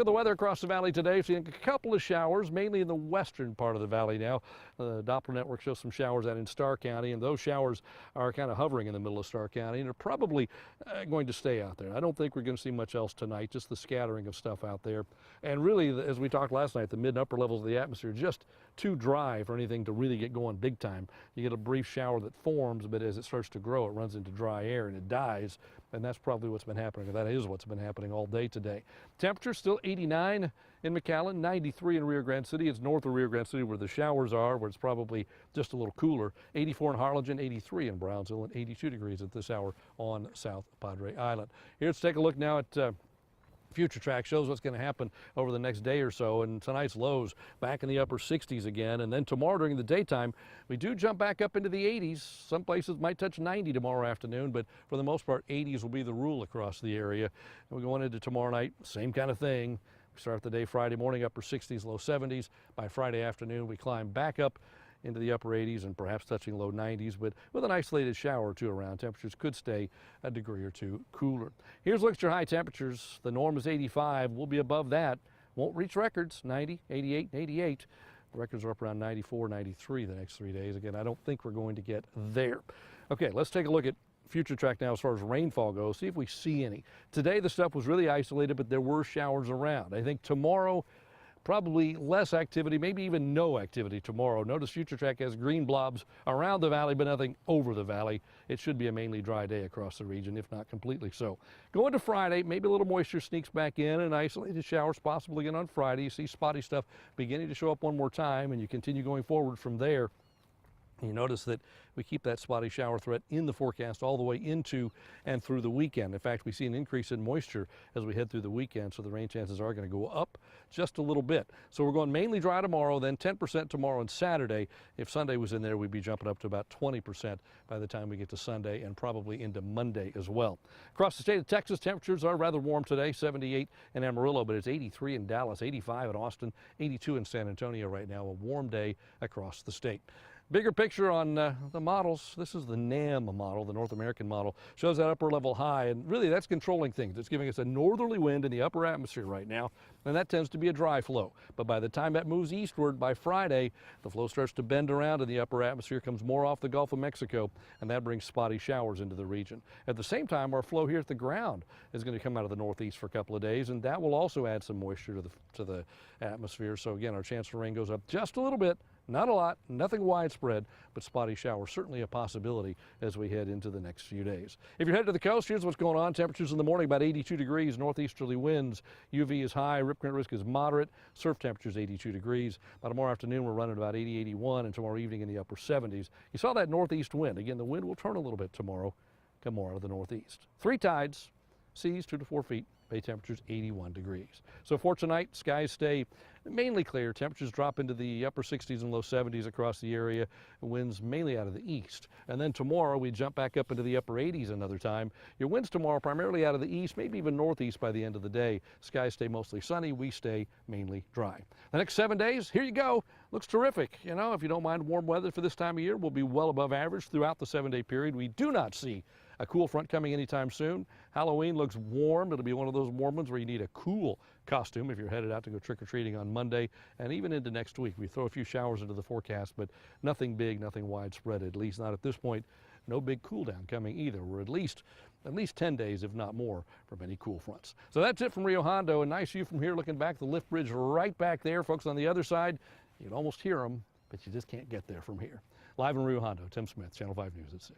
Look at the weather across the valley today. Seeing a couple of showers, mainly in the western part of the valley now. The Doppler network shows some showers out in Starr County, and those showers are kind of hovering in the middle of Starr County, and are probably going to stay out there. I don't think we're going to see much else tonight, just the scattering of stuff out there. And really, as we talked last night, the mid and upper levels of the atmosphere just too dry for anything to really get going big time. You get a brief shower that forms, but as it starts to grow, it runs into dry air and it dies. And that's probably what's been happening, or that is what's been happening all day today. Temperature still 89 in McAllen, 93 in Rio Grande City. It's north of Rio Grande City where the showers are, where it's probably just a little cooler. 84 in Harlingen, 83 in Brownsville, and 82 degrees at this hour on South Padre Island. Here, let's take a look now at Future Track shows what's going to happen over the next day or so, and tonight's lows back in the upper 60s again. And then tomorrow during the daytime, we do jump back up into the 80s. Some places might touch 90 tomorrow afternoon, but for the most part, 80s will be the rule across the area. And we're going into tomorrow night, same kind of thing. We start the day Friday morning, upper 60s, low 70s. By Friday afternoon, we climb back up into the upper 80s and perhaps touching low 90s, but with an isolated shower or two around. Temperatures could stay a degree or two cooler. Here's a look at your high temperatures. The norm is 85. We'll be above that. Won't reach records, 90, 88, 88. The records are up around 94, 93 the next 3 days. Again, I don't think we're going to get there. Okay, let's take a look at Future Track now as far as rainfall goes, see if we see any. Today the stuff was really isolated, but there were showers around. I think tomorrow, probably less activity, maybe even no activity tomorrow. Notice Future Track has green blobs around the valley, but nothing over the valley. It should be a mainly dry day across the region, if not completely so. Going to Friday, maybe a little moisture sneaks back in, and isolated showers possible again on Friday. You see spotty stuff beginning to show up one more time, and you continue going forward from there. You notice that we keep that spotty shower threat in the forecast all the way into and through the weekend. In fact, we see an increase in moisture as we head through the weekend, so the rain chances are going to go up just a little bit. So we're going mainly dry tomorrow, then 10% tomorrow and Saturday. If Sunday was in there, we'd be jumping up to about 20% by the time we get to Sunday, and probably into Monday as well. Across the state of Texas, temperatures are rather warm today, 78 in Amarillo, but it's 83 in Dallas, 85 in Austin, 82 in San Antonio right now. A warm day across the state. Bigger picture on the models. This is the NAM model, the North American model. Shows that upper level high, and really that's controlling things. It's giving us a northerly wind in the upper atmosphere right now, and that tends to be a dry flow. But by the time that moves eastward by Friday, the flow starts to bend around in the upper atmosphere, comes more off the Gulf of Mexico, and that brings spotty showers into the region. At the same time, our flow here at the ground is going to come out of the northeast for a couple of days, and that will also add some moisture to the atmosphere. So again, our chance for rain goes up just a little bit. Not a lot, nothing widespread, but spotty showers certainly a possibility as we head into the next few days. If you're headed to the coast, here's what's going on. Temperatures in the morning about 82 degrees, northeasterly winds. UV is high, rip current risk is moderate. Surf temperatures 82 degrees. By tomorrow afternoon, we're running about 80, 81, and tomorrow evening in the upper 70s. You saw that northeast wind. Again, the wind will turn a little bit tomorrow, come more out of the northeast. 3 tides, seas 2 to 4 feet. Bay temperatures 81 degrees. So for tonight, skies stay mainly clear. Temperatures drop into the upper 60s and low 70s across the area. Winds mainly out of the east. And then tomorrow we jump back up into the upper 80s another time. Your winds tomorrow primarily out of the east, maybe even northeast by the end of the day. Skies stay mostly sunny. We stay mainly dry. The next 7 days, here you go. Looks terrific. You know, if you don't mind warm weather for this time of year, we'll be well above average throughout the 7-day period. We do not see a cool front coming anytime soon. Halloween looks warm. It'll be one of those warm ones where you need a cool costume if you're headed out to go trick-or-treating on Monday, and even into next week. We throw a few showers into the forecast, but nothing big, nothing widespread, at least not at this point. No big cool down coming either. We're at least 10 days, if not more, from any cool fronts. So that's it from Rio Hondo. A nice view from here looking back. The lift bridge right back there. Folks on the other side, you can almost hear them, but you just can't get there from here. Live in Rio Hondo, Tim Smith, Channel 5 News at 6.